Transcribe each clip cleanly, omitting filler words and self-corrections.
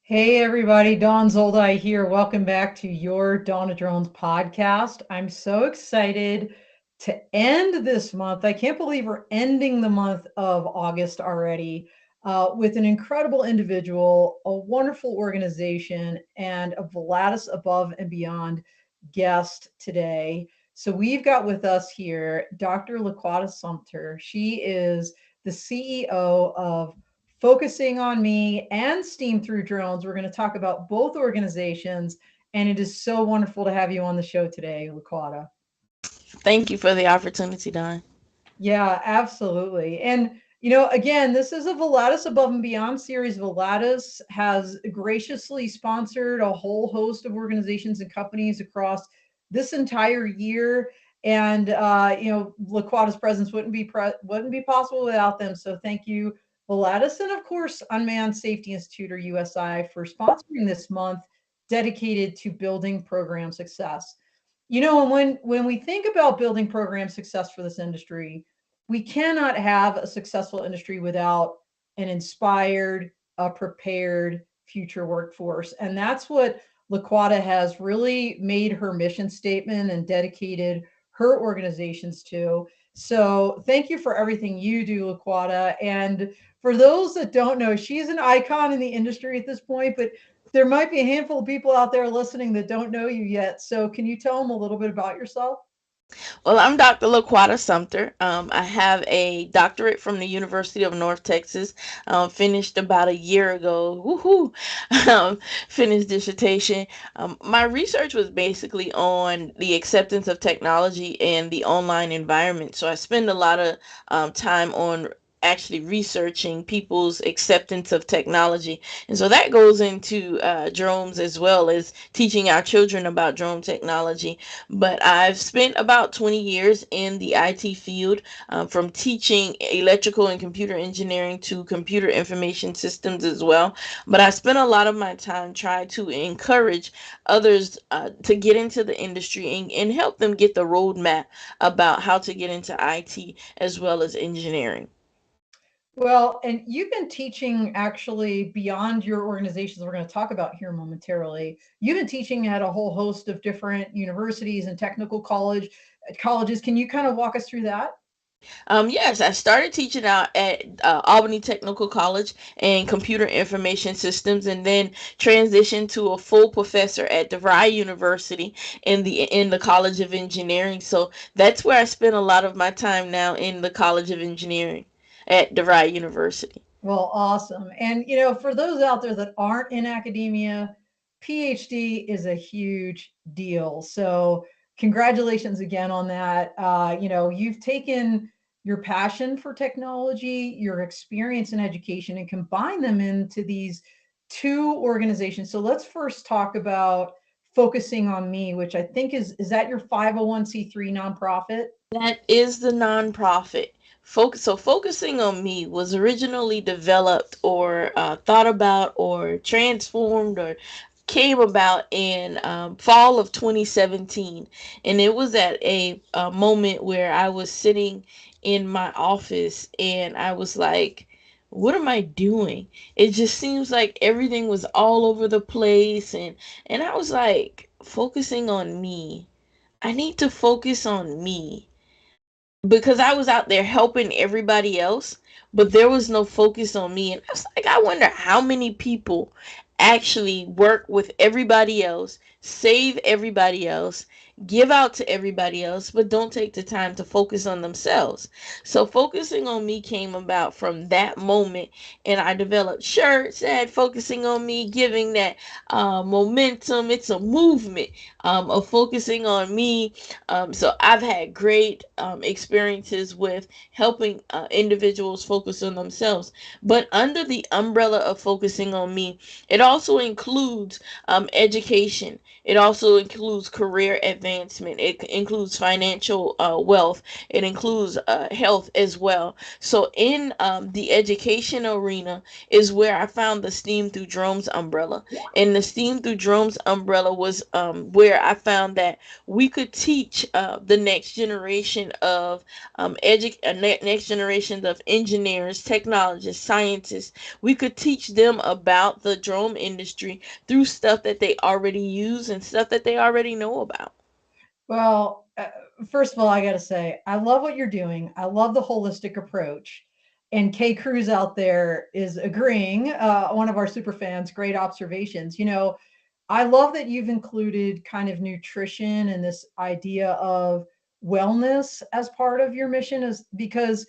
Hey everybody, Dawn Zoldi here. Welcome back to your Dawn of Drones podcast. I'm so excited to end this month. I can't believe we're ending the month of August already with an incredible individual, a wonderful organization, and a Volatus Above and Beyond guest today. So we've got with us here Dr. LaQuata Sumter. She is the CEO of Focusing on Me and Steam Through Drones. We're going to talk about both organizations, and it is so wonderful to have you on the show today, LaQuata. Thank you for the opportunity, Don. Yeah, absolutely. And again, this is a Volatus Above and Beyond series. Volatus has graciously sponsored a whole host of organizations and companies across this entire year. And LaQuata's presence wouldn't be possible without them. So thank you, Volatus, and of course, Unmanned Safety Institute or USI for sponsoring this month dedicated to building program success. And when we think about building program success for this industry, we cannot have a successful industry without an inspired, a prepared future workforce. And that's what LaQuata has really made her mission statement and dedicated her organizations to. So thank you for everything you do, LaQuata. And for those that don't know, she's an icon in the industry at this point, but there might be a handful of people out there listening that don't know you yet. So can you tell them a little bit about yourself? Well, I'm Dr. LaQuata Sumter. I have a doctorate from the University of North Texas. Finished about a year ago. Woohoo! Finished dissertation. My research was basically on the acceptance of technology and the online environment. So I spend a lot of time on actually researching people's acceptance of technology, and so that goes into drones as well as teaching our children about drone technology. But I've spent about 20 years in the IT field, from teaching electrical and computer engineering to computer information systems as well. But I spent a lot of my time trying to encourage others to get into the industry and help them get the roadmap about how to get into IT as well as engineering. Well, and you've been teaching actually beyond your organizations we're going to talk about here momentarily. You've been teaching at a whole host of different universities and technical colleges. Can you kind of walk us through that? Yes, I started teaching out at Albany Technical College in computer information systems, and then transitioned to a full professor at DeVry University in the College of Engineering. So that's where I spend a lot of my time now, in the College of Engineering at DeVry University. Well, awesome. And for those out there that aren't in academia, PhD is a huge deal. So, congratulations again on that. You've taken your passion for technology, your experience in education, and combined them into these two organizations. So, let's first talk about Focusing on Me, which I think is that your 501c3 nonprofit? That is the nonprofit. Focusing on Me was originally developed or thought about or transformed or came about in fall of 2017, and it was at a moment where I was sitting in my office and I was like, what am I doing? It just seems like everything was all over the place, and I was like, focusing on me. I need to focus on me, because I was out there helping everybody else, but there was no focus on me. And I was like, I wonder how many people actually work with everybody else, save everybody else, give out to everybody else, but don't take the time to focus on themselves. So focusing on me came about from that moment, and I developed shirts that focusing on me, giving that momentum. It's a movement of focusing on me. So I've had great experiences with helping individuals focus on themselves. But under the umbrella of focusing on me, it also includes education. It also includes career advancement. It includes financial wealth. It includes health as well. So in the education arena is where I found the STEAM through Drones umbrella. And the STEAM through Drones umbrella was where I found that we could teach the next generation of next generations of engineers, technologists, scientists. We could teach them about the drone industry through stuff that they already use and stuff that they already know about. Well, first of all, I got to say, I love what you're doing. I love the holistic approach. And Kay Cruz out there is agreeing, one of our super fans, great observations. I love that you've included kind of nutrition and this idea of wellness as part of your mission, is because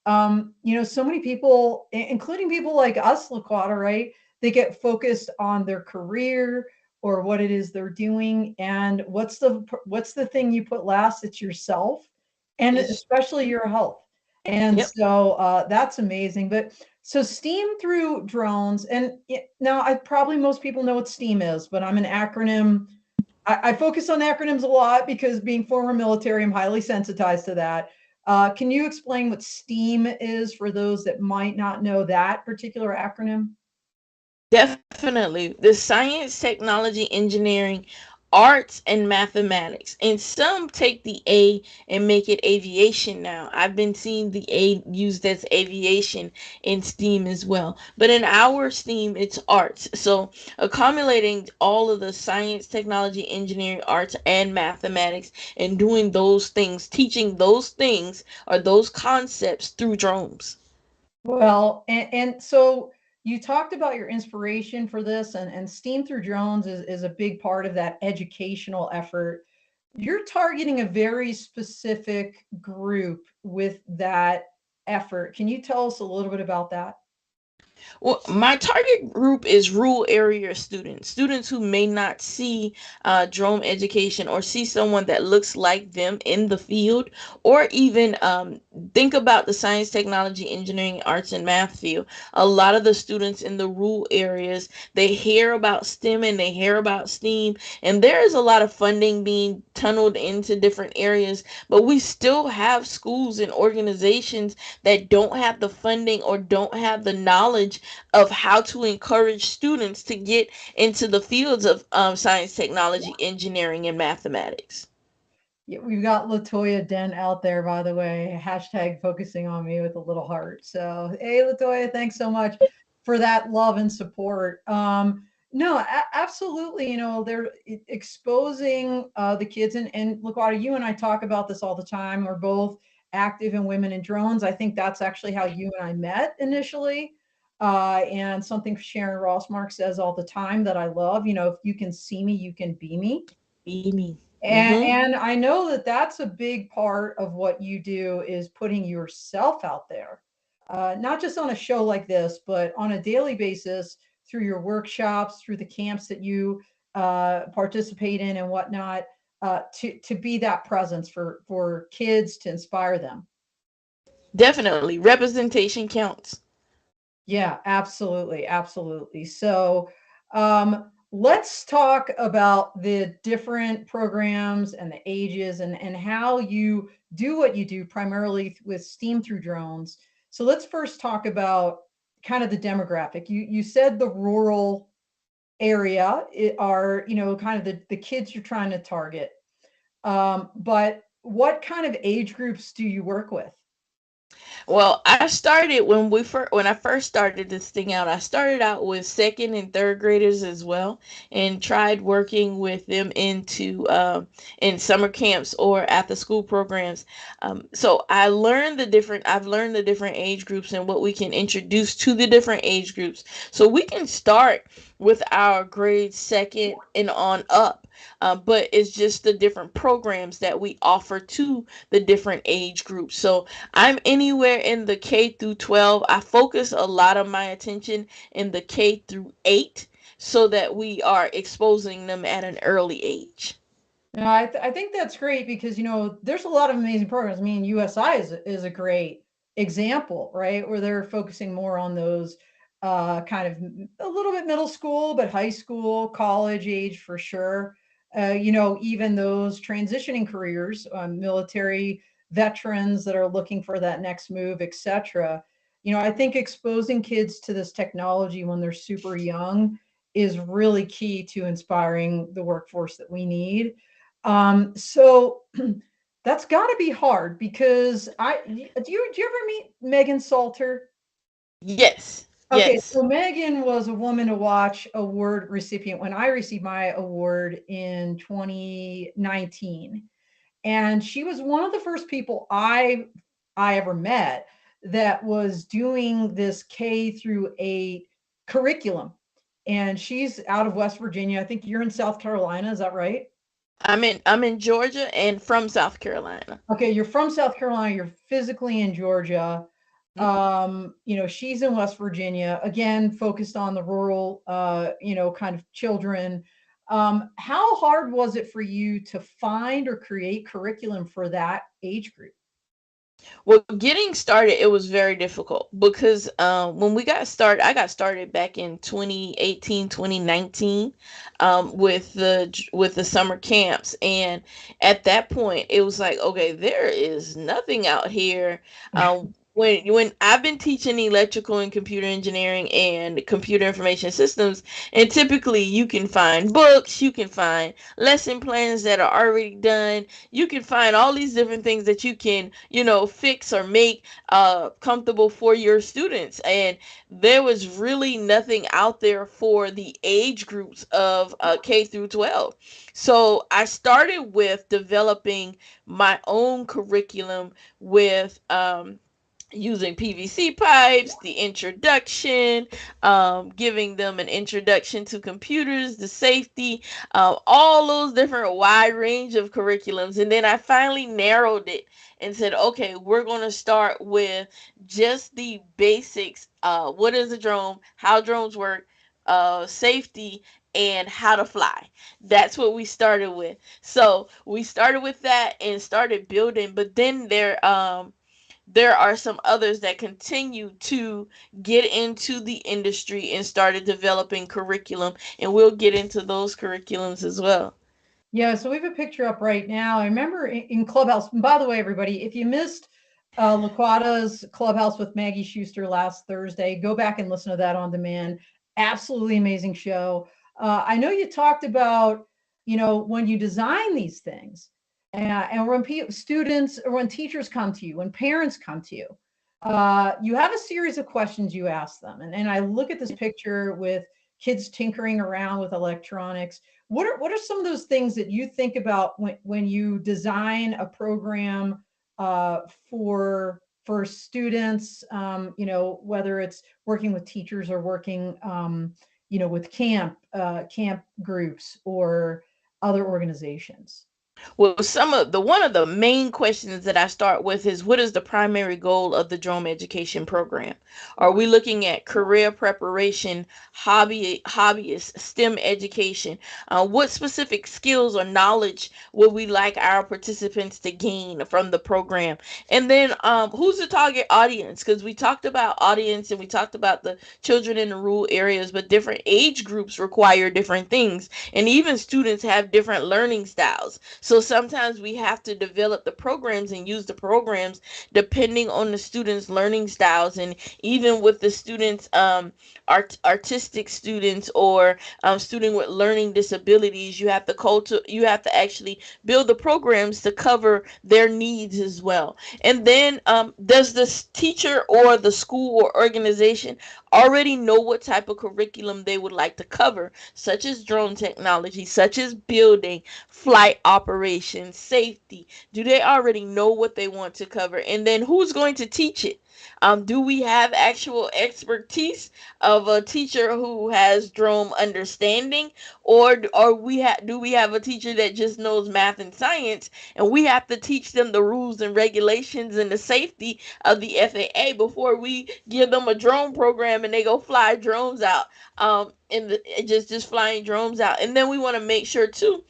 so many people, including people like us, LaQuata, right? They get focused on their career or what it is they're doing, and what's the thing you put last? It's yourself, and It's, especially your health. And yep, so that's amazing. But so STEAM through drones, and now I probably most people know what STEAM is, but I'm an acronym. I focus on acronyms a lot because being former military, I'm highly sensitized to that. Can you explain what STEAM is for those that might not know that particular acronym? definitely. The science, technology, engineering, arts, and mathematics. And some take the A and make it aviation now. I've been seeing the A used as aviation in STEAM as well. But in our STEAM, it's arts. So accumulating all of the science, technology, engineering, arts, and mathematics, and doing those things, teaching those things or those concepts through drones. Well, and so you talked about your inspiration for this, and STEAM through drones is a big part of that educational effort. You're targeting a very specific group with that effort. Can you tell us a little bit about that? Well, my target group is rural area students, students who may not see drone education or see someone that looks like them in the field, or even think about the science, technology, engineering, arts, and math field. A lot of the students in the rural areas, they hear about STEM and they hear about STEAM, and there is a lot of funding being tunneled into different areas, but we still have schools and organizations that don't have the funding or don't have the knowledge of how to encourage students to get into the fields of science, technology, engineering, and mathematics. Yeah, we've got Latoya Dent out there, by the way, hashtag focusing on me with a little heart. So, hey, Latoya, thanks so much for that love and support. No, absolutely. They're exposing the kids, and look, you and I talk about this all the time. We're both active in Women in Drones. I think that's actually how you and I met initially. And something Sharon Rossmark says all the time that I love, if you can see me, you can be me. Be me. Mm-hmm. And I know that that's a big part of what you do is putting yourself out there, not just on a show like this, but on a daily basis through your workshops, through the camps that you participate in and whatnot, to be that presence for kids to inspire them. Definitely, representation counts. Yeah, absolutely, absolutely. So, let's talk about the different programs and the ages and how you do what you do primarily with STEAM through drones. So let's first talk about kind of the demographic. You said the rural area are kind of the kids you're trying to target. But what kind of age groups do you work with? Well, I started when I first started this thing out. I started out with second and third graders as well, and tried working with them in summer camps or after school programs. So I've learned the different age groups and what we can introduce to the different age groups. So we can start with our grade second and on up. But it's just the different programs that we offer to the different age groups. So I'm anywhere in the K through 12. I focus a lot of my attention in the K through 8 so that we are exposing them at an early age. No, I think that's great because there's a lot of amazing programs. I mean, USI is a great example, right? Where they're focusing more on those kind of a little bit middle school, but high school, college age for sure. even those transitioning careers, military veterans that are looking for that next move, etc. I think exposing kids to this technology when they're super young is really key to inspiring the workforce that we need. So that's got to be hard because do you ever meet Megan Salter? Yes, Okay, yes. so Megan was a Woman to Watch award recipient when I received my award in 2019. And she was one of the first people I ever met that was doing this K through 8 curriculum. And she's out of West Virginia. I think you're in South Carolina, is that right? I'm in Georgia and from South Carolina. Okay, you're from South Carolina, you're physically in Georgia. She's in West Virginia, again, focused on the rural, kind of children. How hard was it for you to find or create curriculum for that age group? Well, getting started, it was very difficult because when we got started, I got started back in 2018, 2019, with the summer camps, and at that point, it was like, okay, there is nothing out here. When I've been teaching electrical and computer engineering and computer information systems, and typically you can find books, you can find lesson plans that are already done, you can find all these different things that you can, fix or make comfortable for your students. And there was really nothing out there for the age groups of K through 12. So I started with developing my own curriculum with using PVC pipes, the introduction, giving them an introduction to computers, the safety, all those different wide range of curriculums. And then I finally narrowed it and said, okay, we're going to start with just the basics. What is a drone? How drones work? Safety and how to fly. That's what we started with. So we started with that and started building. But then there are some others that continue to get into the industry and started developing curriculum, and we'll get into those curriculums as well. Yeah, so we have a picture up right now. I remember in Clubhouse. And by the way, everybody, if you missed LaQuata's Clubhouse with Maggie Schuster last Thursday, go back and listen to that on demand. Absolutely amazing show. I know you talked about, when you design these things, and when students or when teachers come to you, when parents come to you, you have a series of questions you ask them. And I look at this picture with kids tinkering around with electronics. What are some of those things that you think about when you design a program uh, for students? Whether it's working with teachers or working, with camp groups or other organizations. Well, some of the one of the main questions that I start with is, what is the primary goal of the drone education program? Are we looking at career preparation, hobbyist, STEM education? What specific skills or knowledge would we like our participants to gain from the program? And then who's the target audience? Because we talked about audience and we talked about the children in the rural areas, but different age groups require different things, and even students have different learning styles. So sometimes we have to develop the programs and use the programs depending on the students' learning styles, and even with the students, artistic students or student with learning disabilities, you have to actually build the programs to cover their needs as well. And then, does the teacher or the school or organization already know what type of curriculum they would like to cover, such as drone technology, such as building, flight operations, safety? Do they already know what they want to cover? And then who's going to teach it? Do we have actual expertise of a teacher who has drone understanding, or do we have a teacher that just knows math and science, and we have to teach them the rules and regulations and the safety of the FAA before we give them a drone program and they go fly drones out, just flying drones out. And then we want to make sure too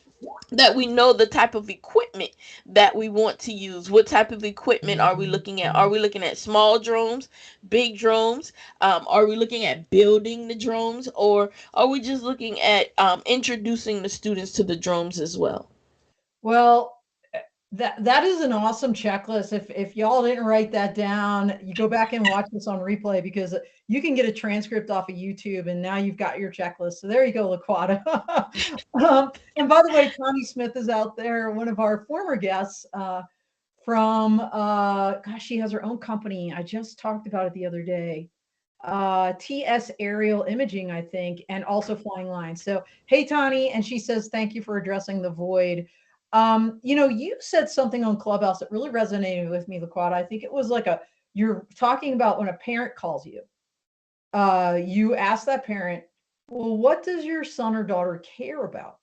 that we know the type of equipment that we want to use. What type of equipment are we looking at? Are we looking at small drones, big drones? Are we looking at building the drones, or are we just looking at introducing the students to the drones as well? Well, that is an awesome checklist. If y'all didn't write that down, you go back and watch this on replay because you can get a transcript off of YouTube, and now you've got your checklist. So there you go, LaQuata. And by the way, Connie Smith is out there, one of our former guests from gosh, she has her own company. I just talked about it the other day. TS Aerial Imaging, I think, and also Flying Lines. So, hey, Tani, and she says, thank you for addressing the void. You said something on Clubhouse that really resonated with me, LaQuata. I think it was like you're talking about when a parent calls you. You ask that parent, well, what does your son or daughter care about?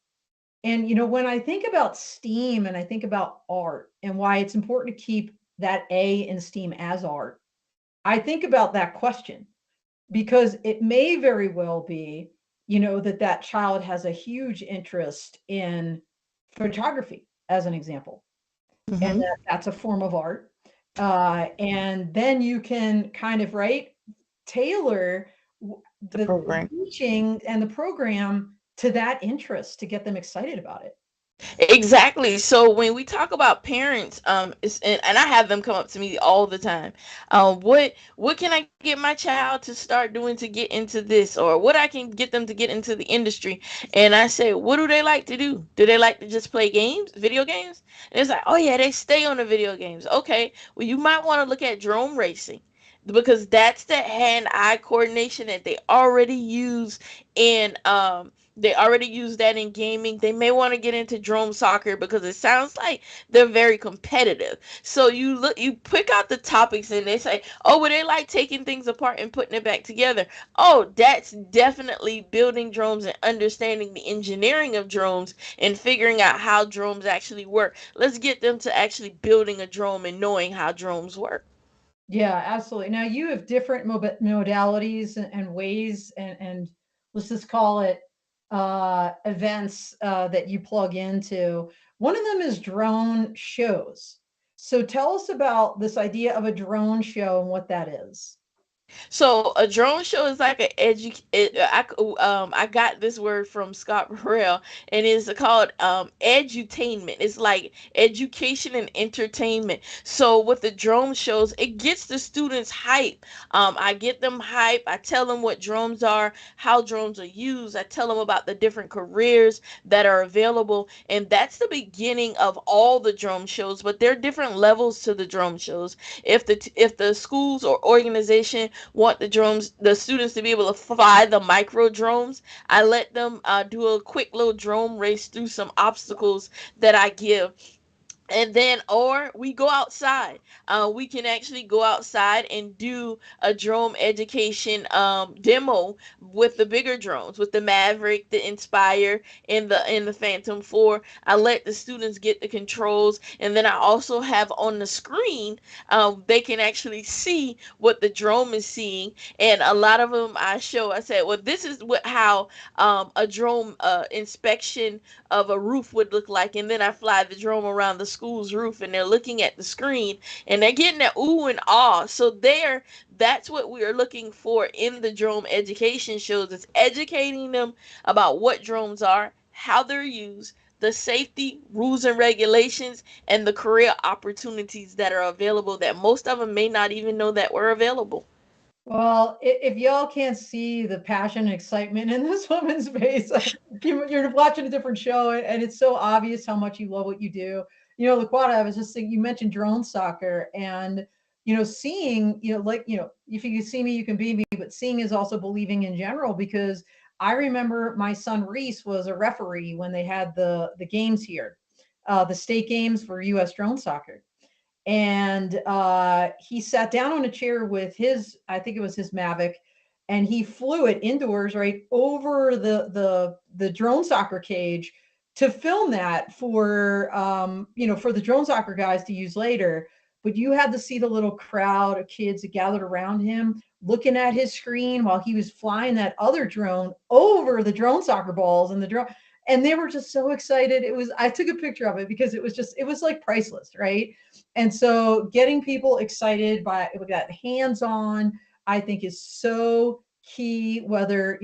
And, when I think about STEAM and I think about art and why it's important to keep that A in STEAM as art, I think about that question because it may very well be, that child has a huge interest in photography, as an example, and Mm-hmm. that's a form of art. And then you can kind of, right, tailor The the program. teaching and the program to that interest to get them excited about it. Exactly. So when we talk about parents, and I have them come up to me all the time. What can I get my child to start doing to get into this, or what I can get them to get into the industry? And I say, what do they like to do? Do they like to just play games, video games? And it's like, oh yeah, they stay on the video games. Okay, well you might want to look at drone racing because that's the hand-eye coordination that they already use that in gaming. They may want to get into drone soccer because it sounds like they're very competitive. So you pick out the topics and they say, oh, well, they like taking things apart and putting it back together. Oh, that's definitely building drones and understanding the engineering of drones and figuring out how drones actually work. Let's get them to actually building a drone and knowing how drones work. Yeah, absolutely. Now you have different modalities and ways, and let's just call it events that you plug into. One of them is drone shows. So tell us about this idea of a drone show and what that is. So a drone show is like I got this word from Scott Burrell, and it's called edutainment. It's like education and entertainment. So with the drone shows, it gets the students hype. I get them hype. I tell them what drones are, how drones are used. I tell them about the different careers that are available, and that's the beginning of all the drone shows. But there are different levels to the drone shows. If the schools or organization want the students to be able to fly the micro drones, I let them do a quick little drone race through some obstacles that I give. And then, or we go outside. We can actually go outside and do a drone education demo with the bigger drones, with the Maverick, the Inspire, and the Phantom 4. I let the students get the controls, and then I also have on the screen, they can actually see what the drone is seeing. And a lot of them I show. I said, well, this is how a drone inspection of a roof would look like, and then I fly the drone around the school's roof, and they're looking at the screen, and they're getting that ooh and ah. So that's what we are looking for in the drone education shows. It's educating them about what drones are, how they're used, the safety rules and regulations, and the career opportunities that are available that most of them may not even know that were available. Well, if y'all can't see the passion and excitement in this woman's face, you're watching a different show, and it's so obvious how much you love what you do. LaQuata, I was just thinking, you mentioned drone soccer, and seeing, like, if you can see me, you can be me, but seeing is also believing in general. Because I remember my son Reese was a referee when they had the games here, the state games for U.S. drone soccer, and he sat down on a chair with his, I think it was his Mavic, and he flew it indoors right over the drone soccer cage to film that for for the drone soccer guys to use later. But you had to see the little crowd of kids that gathered around him looking at his screen while he was flying that other drone over the drone soccer balls and the drone. And they were just so excited. I took a picture of it because it was like priceless, right? And so getting people excited by that hands on, I think is so key. Whether,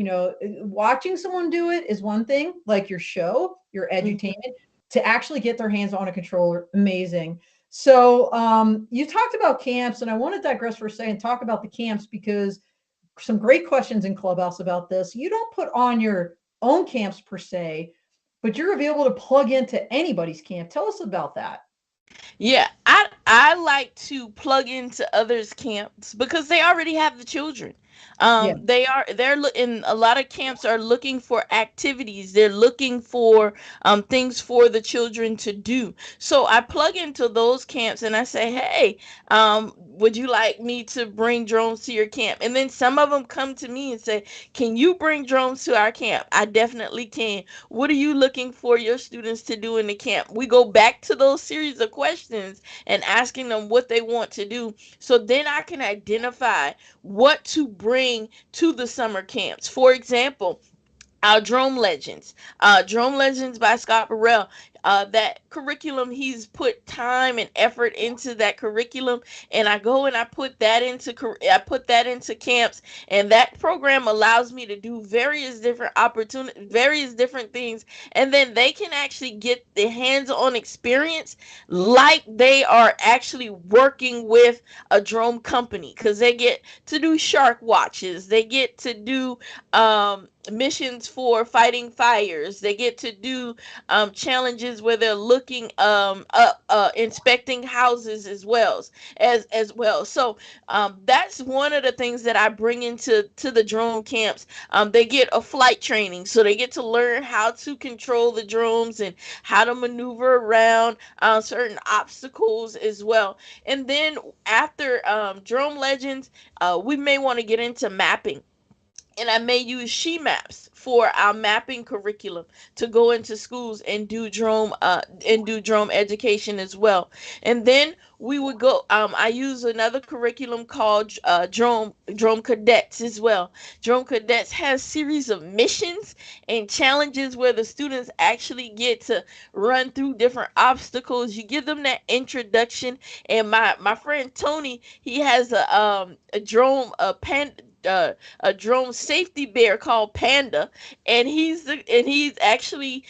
watching someone do it is one thing, like your show, your Mhm. edutainment, to actually get their hands on a controller, amazing. So you talked about camps, and I want to digress for a second, talk about the camps, because some great questions in Clubhouse about this. You don't put on your own camps per se, but you're available to plug into anybody's camp. Tell us about that. Yeah, I like to plug into others' camps because they already have the children. Yeah. In a lot of camps are looking for activities. They're looking for things for the children to do. So I plug into those camps and I say, hey, would you like me to bring drones to your camp? And then some of them come to me and say, can you bring drones to our camp? I definitely can. What are you looking for your students to do in the camp? We go back to those series of questions and asking them what they want to do. So then I can identify what to bring to the summer camps. For example, our Drone Legends by Scott Burrell. That curriculum, he's put time and effort into that curriculum, and I go and I put that into camps, and that program allows me to do various different things, and then they can actually get the hands-on experience like they are actually working with a drone company, because they get to do shark watches, they get to do missions for fighting fires. They get to do challenges where they're looking up inspecting houses as well. So that's one of the things that I bring into to the drone camps. They get a flight training, so they get to learn how to control the drones and how to maneuver around certain obstacles as well. And then after Drone Legends, we may want to get into mapping, and I may use she maps for our mapping curriculum to go into schools and do drone education as well. And then we would go. I use another curriculum called drone cadets as well. Drone cadets has series of missions and challenges where the students actually get to run through different obstacles. You give them that introduction. And my friend Tony, he has a drone a pen a drone safety bear called Panda, and he's actually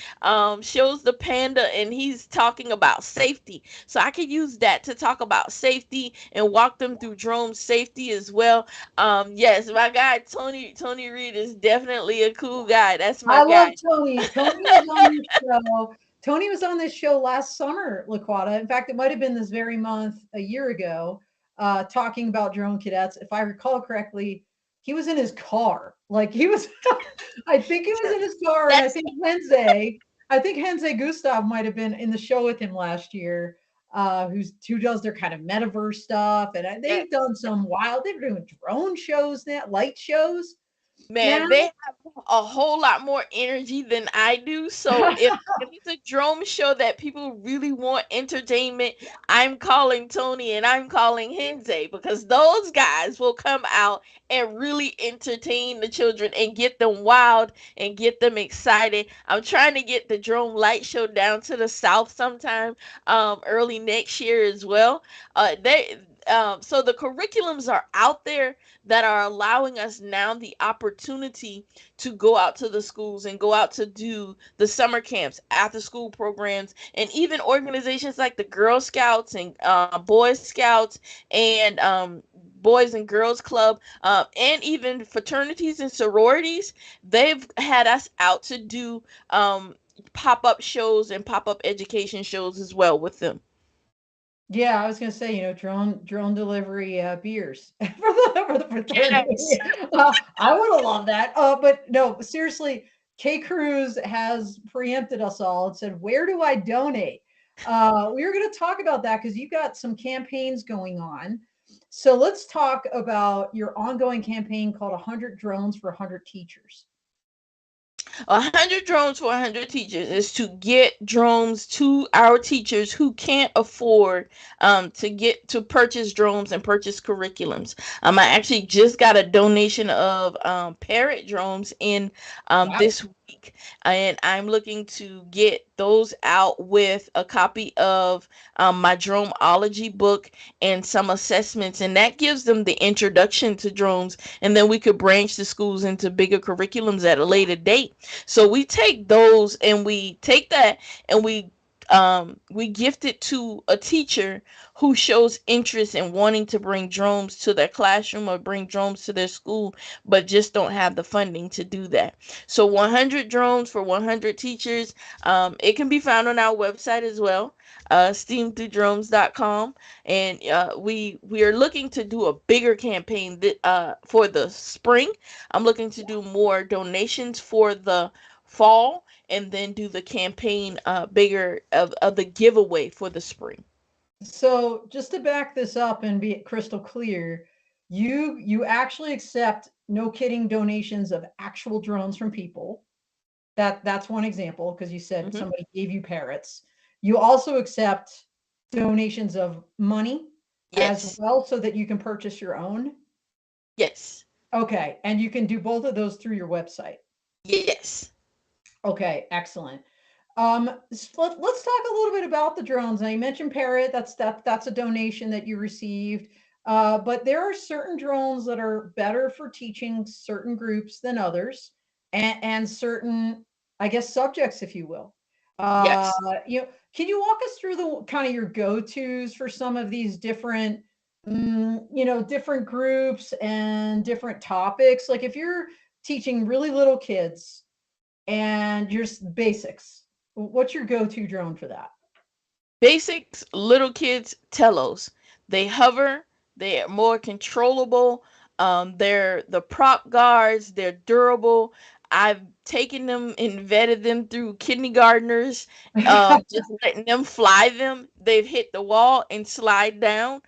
shows the panda, and he's talking about safety. So I could use that to talk about safety and walk them through drone safety as well. Yes, my guy Tony Reed is definitely a cool guy. That's my I love guy. Tony. Tony was on this show. Tony was on this show last summer, LaQuata. In fact, it might have been this very month a year ago, talking about drone cadets. If I recall correctly, he was in his car. Like he was, I think he was in his car, and That's I think Henze Gustav might have been in the show with him last year. Who does their kind of metaverse stuff, and they've yes. done some wild. They're doing drone shows now, light shows now. Man, they have a whole lot more energy than I do. So if it's a drone show that people really want entertainment, I'm calling Tony and I'm calling Henze, because those guys will come out and really entertain the children and get them wild and get them excited. I'm trying to get the drone light show down to the south sometime early next year as well. They So the curriculums are out there that are allowing us now the opportunity to go out to the schools and go out to do the summer camps, after school programs, and even organizations like the Girl Scouts and Boy Scouts and Boys and Girls Club, and even fraternities and sororities. They've had us out to do pop-up shows and pop-up education shows as well with them. Yeah, I was gonna say, drone delivery beers for the Yes. fraternity. I would have loved that. But no, seriously, K Cruz has preempted us all and said, "Where do I donate?" We were going to talk about that because you've got some campaigns going on. So let's talk about your ongoing campaign called "100 Drones for 100 Teachers." 100 drones for 100 teachers is to get drones to our teachers who can't afford to purchase drones and purchase curriculums. I actually just got a donation of parrot drones in Wow. this week. week. And I'm looking to get those out with a copy of my droneology book and some assessments. And that gives them the introduction to drones. And then we could branch the schools into bigger curriculums at a later date. So we take those and we take that and we gift it to a teacher who shows interest in wanting to bring drones to their classroom or bring drones to their school, but just don't have the funding to do that. So 100 drones for 100 teachers. It can be found on our website as well, steam2drones.com. And we are looking to do a bigger campaign for the spring. I'm looking to do more donations for the fall and then do the campaign bigger of the giveaway for the spring. So just to back this up and be crystal clear, you actually accept, no kidding, donations of actual drones from people. That's one example, because you said Hmm. somebody gave you parrots. You also accept donations of money as Yes. well, so that you can purchase your own. Yes. Okay, and you can do both of those through your website. Yes. Okay, excellent. Let's talk a little bit about the drones. Now, you mentioned Parrot. That's a donation that you received. But there are certain drones that are better for teaching certain groups than others, and certain, I guess, subjects, if you will. Uh, Yes. can you walk us through the kind of your go-tos for some of these different, different groups and different topics? Like, if you're teaching really little kids and just basics. What's your go-to drone for that? Basics, little kids, telos. They hover, they are more controllable. They're the prop guards, they're durable. I've taken them and vetted them through kindergartners, just letting them fly them. They've hit the wall and slide down.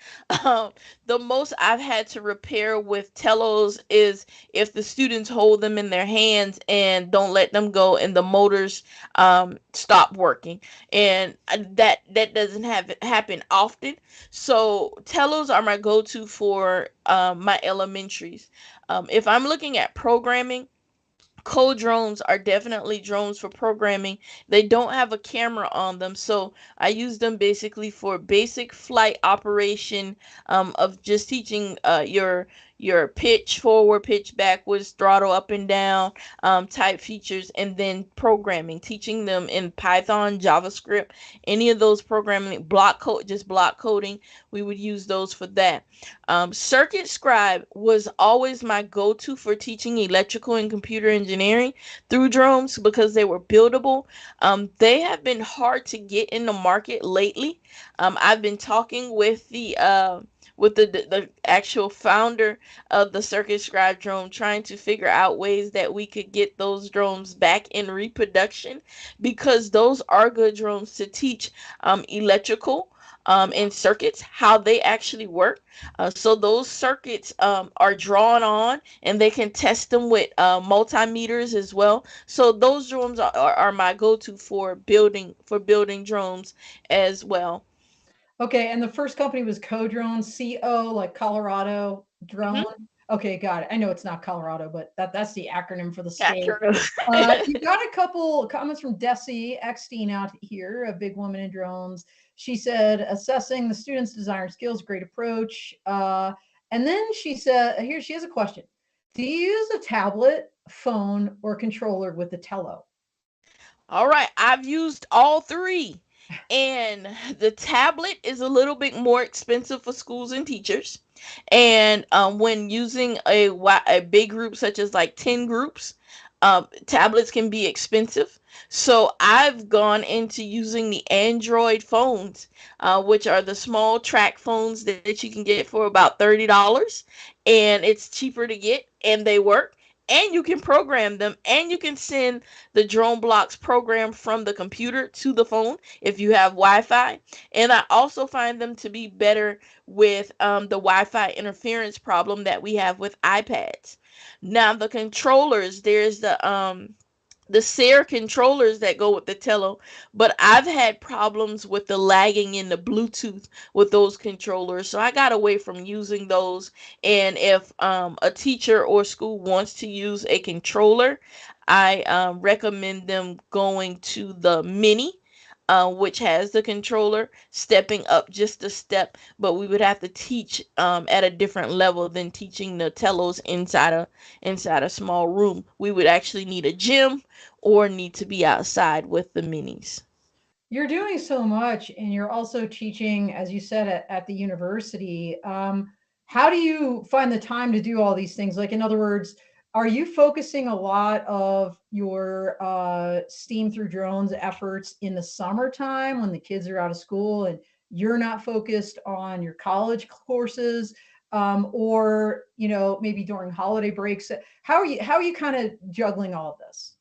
Um, the most I've had to repair with telos is if the students hold them in their hands and don't let them go and the motors stop working, and that doesn't have happen often. So telos are my go-to for my elementaries. If I'm looking at programming, code drones are definitely drones for programming. They don't have a camera on them, so I use them basically for basic flight operation, of just teaching your pitch forward, pitch backwards, throttle up and down, type features, and then programming, teaching them in Python, JavaScript, any of those programming block code, just block coding. We would use those for that. Circuit Scribe was always my go-to for teaching electrical and computer engineering through drones because they were buildable. They have been hard to get in the market lately. I've been talking with the actual founder of the Circuit Scribe drone, trying to figure out ways that we could get those drones back in reproduction, because those are good drones to teach electrical and circuits, how they actually work. So those circuits are drawn on, and they can test them with multimeters as well. So those drones are my go-to for building drones as well. Okay, and the first company was Co-Drone, CO, like Colorado drone. Hmm. Okay, got it. I know it's not Colorado, but that's the acronym for the state. Accurate. You got a couple comments from Desi Eckstein out here, a big woman in drones. She said, assessing the student's desired skills, great approach. And then she said, here she has a question. Do you use a tablet, phone, or controller with the Tello? All right, I've used all three. And the tablet is a little bit more expensive for schools and teachers. And when using a big group, such as like 10 groups, tablets can be expensive. So I've gone into using the Android phones, which are the small track phones that you can get for about $30. And it's cheaper to get, and they work. And you can program them, and you can send the drone blocks program from the computer to the phone if you have Wi-Fi. And I also find them to be better with the Wi-Fi interference problem that we have with iPads. Now the controllers, there's the SARE controllers that go with the Tello, but I've had problems with the lagging in the Bluetooth with those controllers, so I got away from using those. And if a teacher or school wants to use a controller, I recommend them going to the mini, which has the controller, stepping up just a step, but we would have to teach at a different level than teaching the telos inside a small room. We would actually need a gym or need to be outside with the minis. You're doing so much, and you're also teaching, as you said, at the university. How do you find the time to do all these things? Like, in other words, are you focusing a lot of your STEAM through drones efforts in the summertime when the kids are out of school and you're not focused on your college courses, or maybe during holiday breaks? How are you kind of juggling all of this?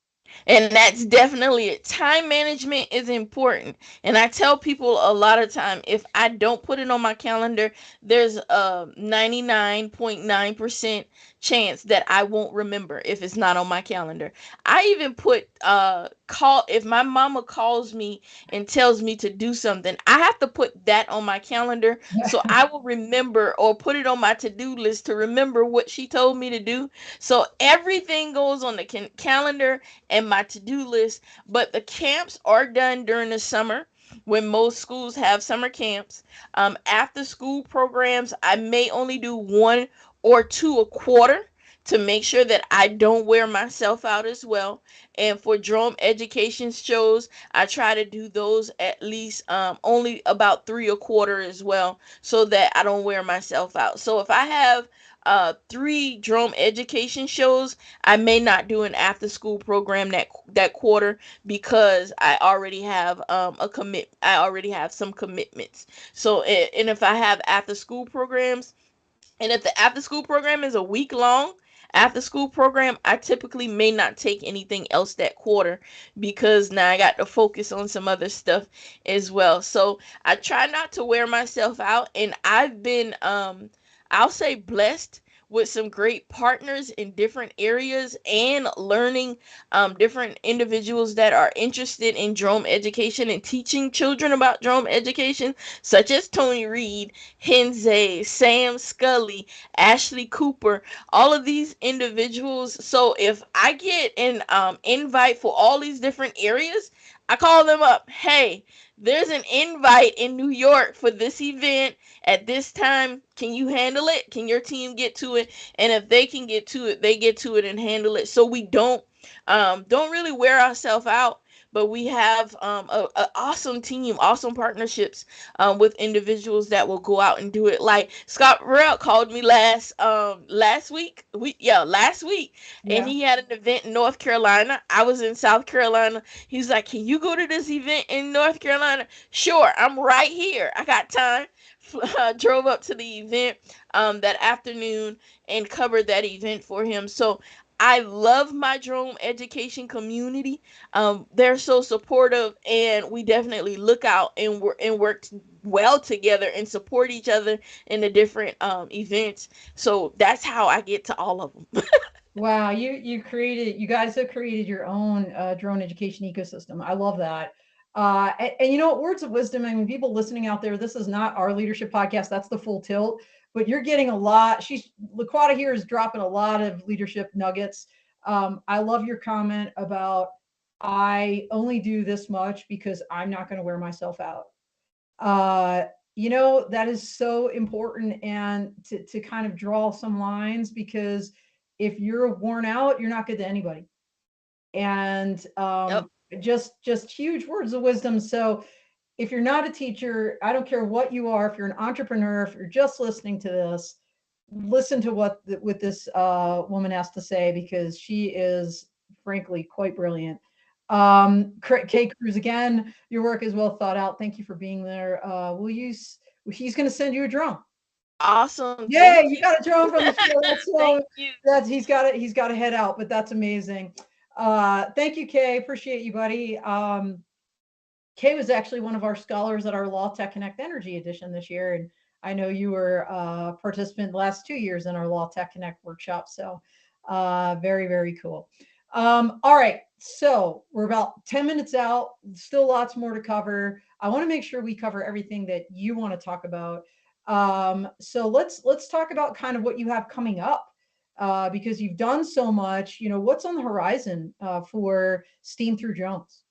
And that's definitely it. Time management is important. And I tell people a lot of time, if I don't put it on my calendar, there's a 99.9% chance that I won't remember if it's not on my calendar. I even put call if my mama calls me and tells me to do something, I have to put that on my calendar so I will remember, or put it on my to-do list to remember what she told me to do. So everything goes on the calendar and my to-do list. But the camps are done during the summer when most schools have summer camps. After school programs, I may only do one or two a quarter to make sure that I don't wear myself out as well. And for drone education shows, I try to do those at least only about three a quarter as well, so that I don't wear myself out. So if I have three drone education shows, I may not do an after school program that quarter because I already have I already have some commitments. So and if I have after school programs, and if the after school program is a week long after school program, I typically may not take anything else that quarter because now I got to focus on some other stuff as well. So I try not to wear myself out, and I've been I'll say blessed with some great partners in different areas, and learning different individuals that are interested in drone education and teaching children about drone education, such as Tony Reed, Henze, Sam Scully, Ashley Cooper, all of these individuals. So if I get an invite for all these different areas, I call them up. Hey, there's an invite in New York for this event at this time. Can you handle it? Can your team get to it? And if they can get to it, they get to it and handle it. So we don't really wear ourselves out, but we have a awesome team, awesome partnerships with individuals that will go out and do it. Like Scott Burrell called me last week, and Yeah. he had an event in North Carolina. I was in South Carolina. He's like, "Can you go to this event in North Carolina?" Sure, I'm right here. I got time. Drove up to the event that afternoon and covered that event for him. So I love my drone education community. They're so supportive, and we definitely look out and work well together and support each other in the different events. So that's how I get to all of them. Wow, you guys have created your own drone education ecosystem. I love that. And you know what, words of wisdom. I mean, people listening out there, this is not our leadership podcast. That's the full tilt. But you're getting a lot. LaQuata here is dropping a lot of leadership nuggets. I love your comment about I only do this much because I'm not going to wear myself out. uh that is so important, and to kind of draw some lines, because if you're worn out, you're not good to anybody. And Yep. just huge words of wisdom. So if you're not a teacher, I don't care what you are, if you're an entrepreneur, if you're just listening to this, listen to what this woman has to say, because she is frankly quite brilliant. Kay Cruz, again, your work is well thought out. Thank you for being there. He's going to send you a drone. Awesome. Yeah, Thank you you. got a drone from the show. That's Thank so you. that's he's got to head out, but that's amazing. Thank you, Kay. Appreciate you, buddy. Kay was actually one of our scholars at our Law Tech Connect Energy edition this year, and I know you were a participant the last 2 years in our Law Tech Connect workshop. So, very, very cool. All right, so we're about 10 minutes out. Still lots more to cover. I want to make sure we cover everything that you want to talk about. So let's talk about kind of what you have coming up. because you've done so much. What's on the horizon for Steam through drones?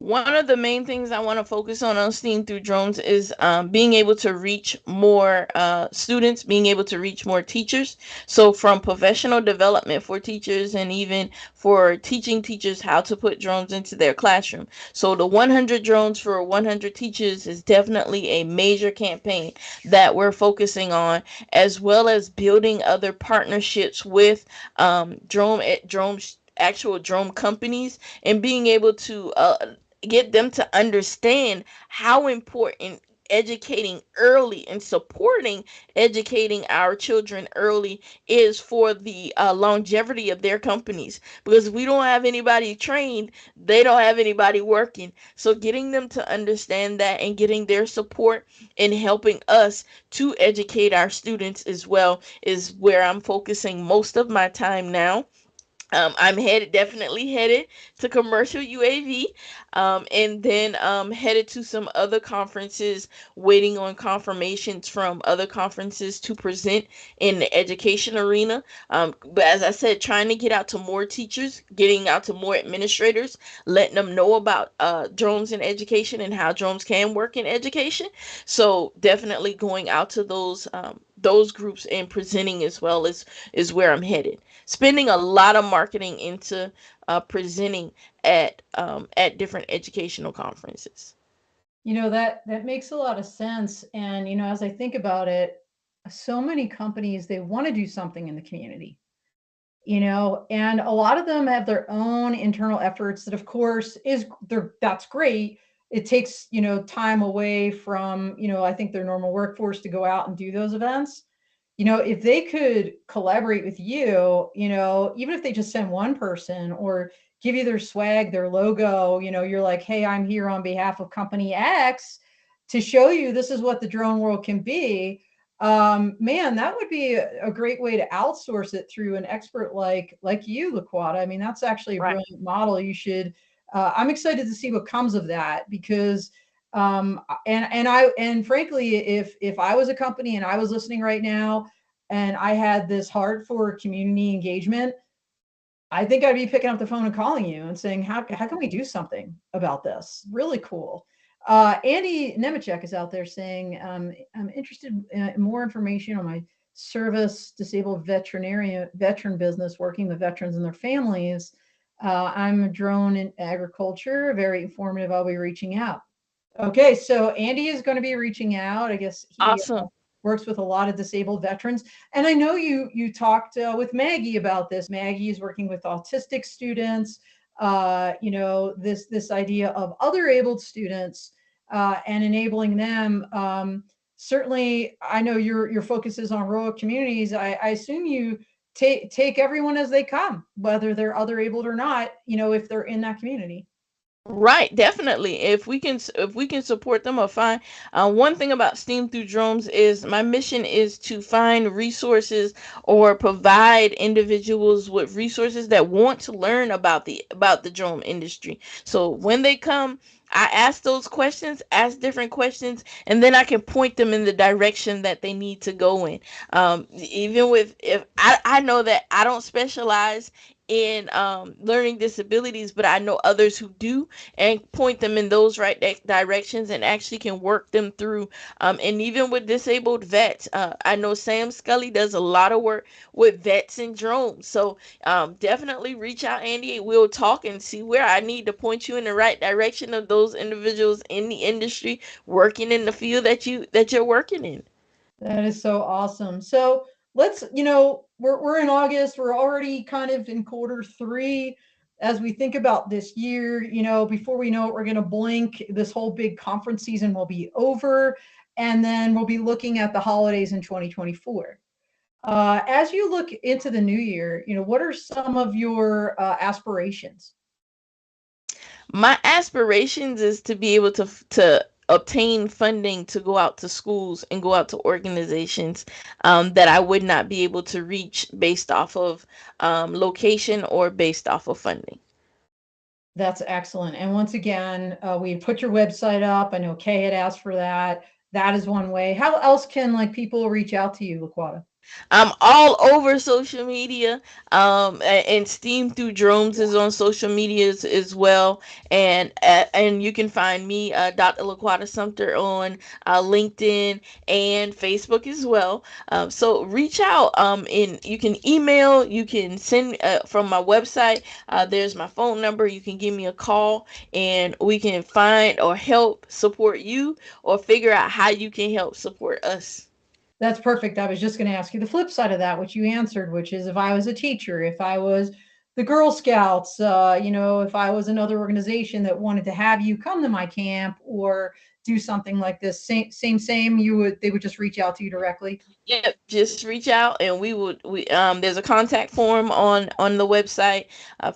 One of the main things I want to focus on Steam through drones is being able to reach more students, being able to reach more teachers. So, from professional development for teachers and even for teaching teachers how to put drones into their classroom. So, the 100 drones for 100 teachers is definitely a major campaign that we're focusing on, as well as building other partnerships with drone actual drone companies, and being able to get them to understand how important educating early and supporting educating our children early is for the longevity of their companies, because if we don't have anybody trained, they don't have anybody working. So getting them to understand that and getting their support and helping us to educate our students as well is where I'm focusing most of my time now. I'm definitely headed to commercial UAV, and then headed to some other conferences, waiting on confirmations from other conferences to present in the education arena. But as I said, trying to get out to more teachers, getting out to more administrators, letting them know about drones in education and how drones can work in education. So definitely going out to those groups and presenting as well is where I'm headed, spending a lot of marketing into presenting at different educational conferences. That makes a lot of sense. And as I think about it, so many companies, they want to do something in the community, and a lot of them have their own internal efforts that, of course, that's great. It takes time away from I think their normal workforce to go out and do those events. If they could collaborate with you, even if they just send one person or give you their swag, their logo, you're like, hey, I'm here on behalf of company X to show you this is what the drone world can be. Man, that would be a great way to outsource it through an expert like you, LaQuata. I mean, that's actually a Right. brilliant model. You should. I'm excited to see what comes of that because and frankly, if I was a company and I was listening right now and I had this heart for community engagement, I think I'd be picking up the phone and calling you and saying, how can we do something about this? Really cool. Andy Nemechek is out there saying, I'm interested in more information on my service disabled veteran business, working with veterans and their families. I'm a drone in agriculture, very informative. I'll be reaching out. Okay, so Andy is going to be reaching out. I guess he Awesome. works with a lot of disabled veterans, and I know you talked with Maggie about this. Maggie is working with autistic students. This idea of other abled students and enabling them. Certainly, I know your focus is on rural communities. I assume you take everyone as they come, whether they're other abled or not. If they're in that community. Right, definitely. If we can support them, or find one thing about Steam through Drones is my mission is to find resources or provide individuals with resources that want to learn about the drone industry. So when they come, I ask those questions, ask different questions, and then I can point them in the direction that they need to go in. Even with if I know that I don't specialize in learning disabilities, but I know others who do, and point them in those right directions and actually can work them through. And even with disabled vets, I know Sam Scully does a lot of work with vets and drones. So definitely reach out, Andy. We'll talk and see where I need to point you in the right direction of those individuals in the industry working in the field that you're working in. That is so awesome. So let's, we're in August. We're already kind of in quarter 3. As we think about this year, before we know it, we're going to blink. This whole big conference season will be over, and then we'll be looking at the holidays in 2024. As you look into the new year, what are some of your aspirations? My aspirations is to be able to obtain funding to go out to schools and go out to organizations that I would not be able to reach based off of location or based off of funding. That's excellent. And once again, we put your website up. I know Kay had asked for that. That is one way. How else can like people reach out to you, LaQuata? I'm all over social media. And Steam Through Drones is on social media as well. And you can find me, Dr. LaQuata Sumter, on LinkedIn and Facebook as well. So reach out. And you can email, you can send from my website. There's my phone number. You can give me a call, and we can find or help support you, or figure out how you can help support us. That's perfect. I was just going to ask you the flip side of that, which you answered, which is if I was a teacher, if I was the Girl Scouts, if I was another organization that wanted to have you come to my camp or do something like this, same, they would just reach out to you directly. Yep, just reach out, and we there's a contact form on the website.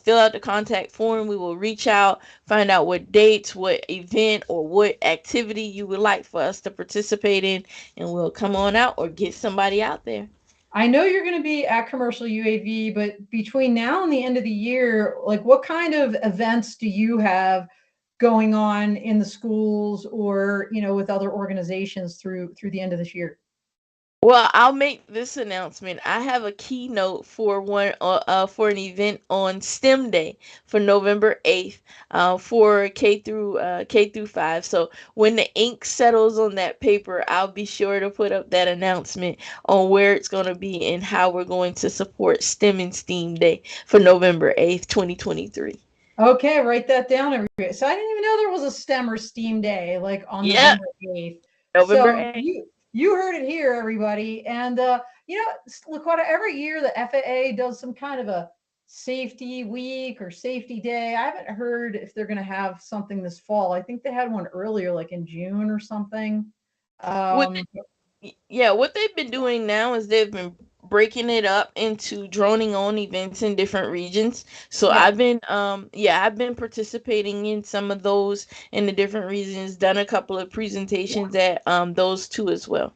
Fill out the contact form. We will reach out, find out what dates, what event, or what activity you would like for us to participate in, and we'll come on out or get somebody out there. I know you're going to be at Commercial UAV, but between now and the end of the year, like what kind of events do you have going on in the schools or, with other organizations through the end of this year? Well, I'll make this announcement. I have a keynote for for an event on STEM Day for November 8th, for K through 5. So when the ink settles on that paper, I'll be sure to put up that announcement on where it's going to be and how we're going to support STEM and STEAM Day for November 8th, 2023. Okay, write that down. So I didn't even know there was a STEM or STEAM day like on Yep, November 8th. November So 8th. you heard it here, everybody. And LaQuata, every year the FAA does some kind of a safety week or safety day. I haven't heard if they're going to have something this fall. I think they had one earlier, like in June or something. With Um, Yeah, what they've been doing now is they've been breaking it up into droning on events in different regions. So yeah. I've been participating in some of those in the different regions, done a couple of presentations at those two as well.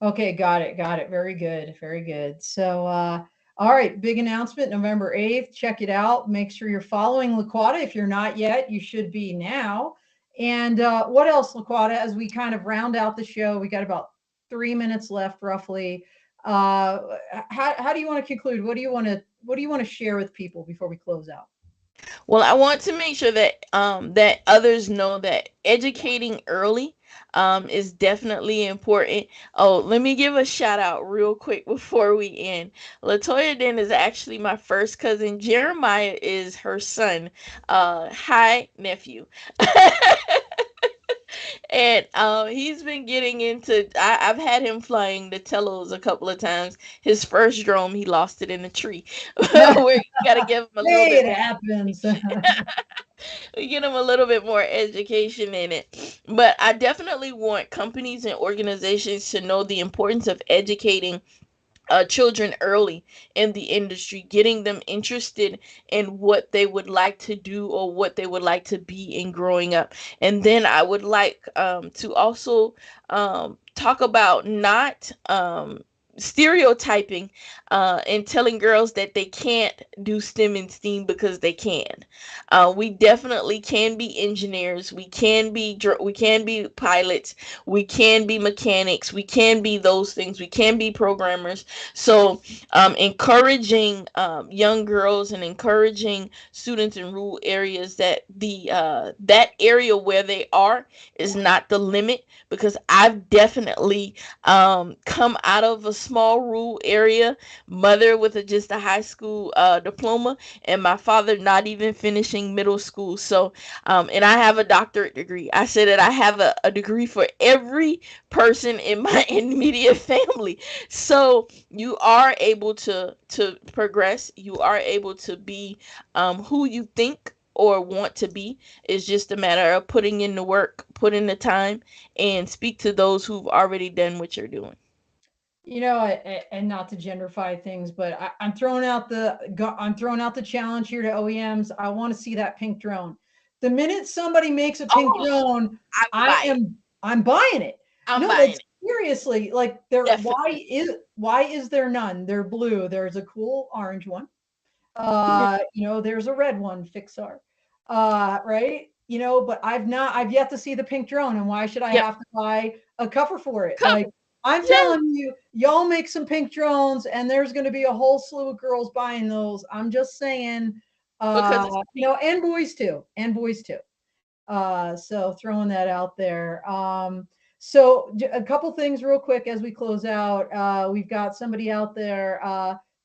Okay, got it. Got it. Very good. Very good. So, all right, big announcement November 8th. Check it out. Make sure you're following LaQuata. If you're not yet, you should be now. And what else, LaQuata, as we kind of round out the show? We got about 3 minutes left, roughly. Uh, how do you want to conclude? What do you want to share with people before we close out? Well, I want to make sure that others know that educating early is definitely important. Oh, let me give a shout out real quick before we end. Latoya Den is actually my first cousin. Jeremiah is her son. Hi, nephew. And he's been getting into. I've had him flying the telos a couple of times. His first drone, he lost it in a tree. Where you gotta give him a little Hey, bit it more. happens. We get them a little bit more education in it. But I definitely want companies and organizations to know the importance of educating children early in the industry, getting them interested in what they would like to do or what they would like to be in growing up. And then I would like to also talk about not stereotyping and telling girls that they can't do STEM and STEAM because they can. We definitely can be engineers. We can be pilots. We can be mechanics. We can be those things. We can be programmers. So, encouraging young girls and encouraging students in rural areas that that area where they are is not the limit, because I've definitely come out of a small rural area, mother with just a high school diploma, and my father not even finishing middle school. So, and I have a doctorate degree. I said that I have a degree for every person in my immediate family. So you are able to progress. You are able to be who you think or want to be. It's just a matter of putting in the work, put in the time, and speak to those who've already done what you're doing. And not to genderify things, but I'm throwing out the challenge here to OEMs. I want to see that pink drone. The minute somebody makes a pink Oh, drone, I would I buy it. am I'm buying it. I'm No, buying that's it. seriously like there. Definitely. Why is there none? They're blue. There's a cool orange one. There's a red one, Fixar. Right? But I've yet to see the pink drone, and why should I Yep. have to buy a cover for it? Like, Cover. I'm Yeah, telling you, y'all make some pink drones, and there's going to be a whole slew of girls buying those. I'm just saying, because it's and boys too, and boys too. So throwing that out there. So a couple things real quick as we close out. We've got somebody out there.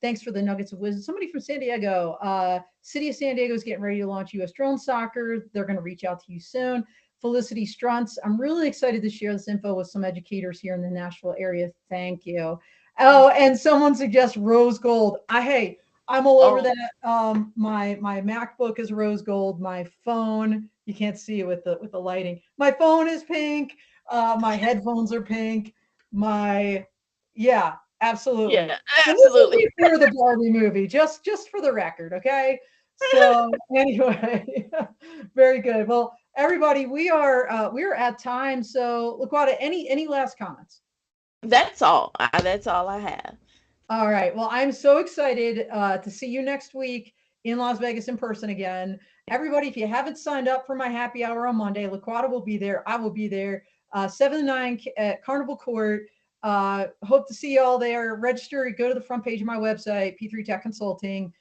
Thanks for the nuggets of wisdom. Somebody from San Diego. City of San Diego is getting ready to launch U.S. drone soccer. They're going to reach out to you soon. Felicity Strunts. I'm really excited to share this info with some educators here in the Nashville area. Thank you. Oh, and someone suggests rose gold. I'm all over oh that. My MacBook is rose gold. My phone, you can't see it with the lighting. My phone is pink. My headphones are pink. My Yeah, absolutely. yeah, And this is absolutely. before the Barbie movie, just for the record, okay? So anyway, very good. Well, everybody, we are at time. So LaQuata, any last comments? That's all. That's all I have. All right. Well, I'm so excited to see you next week in Las Vegas in person again. Everybody, if you haven't signed up for my happy hour on Monday, LaQuata will be there. I will be there, 7 to 9 at Carnival Court. Hope to see you all there. Register, go to the front page of my website, P3 Tech Consulting.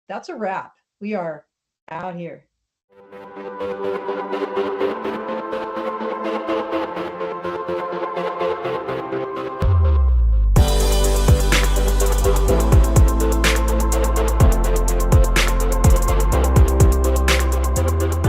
That's a wrap. We are out here.